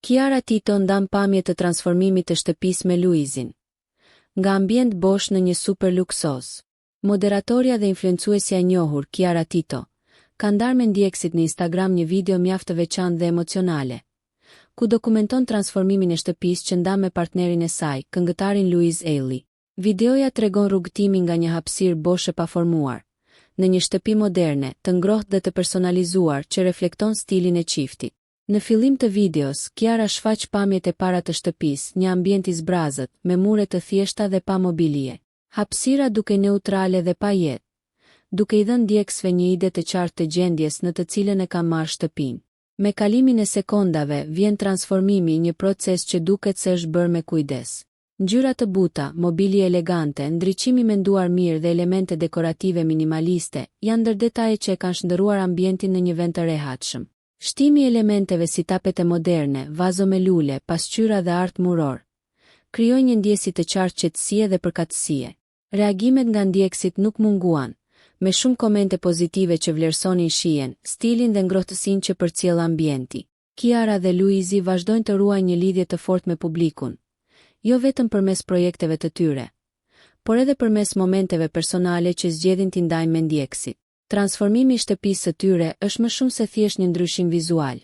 Kiara Tito ndan pamje të transformimit të shtëpisë me Luizin. Nga ambient bosh në një super luksos. Moderatorja dhe influencuesja e njohur, Kiara Tito, ka ndarë me ndjekësit në Instagram një video mjaft të veçantë dhe emocionale, ku dokumenton transformimin e shtëpisë që ndan me partnerin e saj, këngëtarin Luiz Eili. Videoja tregon rrugtimin nga një hapësirë boshe pa formuar, në një shtëpi moderne, të ngrohtë dhe të personalizuar që reflekton stilin e çiftit. Në fillim të videos, Kiara shfaq pamjet e para të shtëpisë, një ambient i zbrazët, me mure të thjeshta dhe pa mobilie. Hapësira duke neutrale dhe pa jetë, duke i dhënë ndjekësve një ide të qartë të gjendjes në të cilën e ka marrë shtëpinë. Me kalimin e sekondave, vjen transformimi, një proces që duket se është bërë me kujdes. Ngjyra të buta, mobilje elegante, ndriçimi menduar mirë dhe elemente dekorative minimaliste, janë ndër detajet që e kanë shndërruar ambientin në një vend të rehatshëm. Shtimi i elementeve si tapete moderne, vazo me lule, pasqyra dhe art muror, krijojnë një ndjesi të qartë qetësie dhe përkatësie. Reagimet nga ndjekësit nuk munguan, me shumë komente pozitive që vlerësonin shijen, stilin dhe ngrohtësinë që përcjell ambienti. Kiara dhe Luizi vazhdojnë të ruajnë një lidhje të fortë me publikun, jo vetëm përmes projekteve të tyre, por edhe përmes momenteve personale që zgjedhin t'i ndajnë me ndjekësit. Transformimi i shtëpisë së tyre është më shumë se thjesht një ndryshim vizual.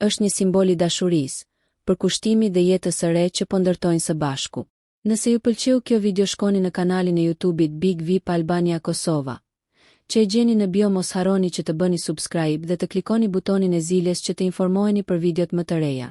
Është një simbol i dashurisë, përkushtimit dhe jetës së re që po ndërtojnë së bashku. Nëse ju pëlqeu kjo video, shkoni në kanalin e YouTube-it Big VIP Albania Kosova, që e gjeni në bio. Mos harroni që të bëni subscribe dhe të klikoni butonin e ziljes që të informoheni për videot më të reja.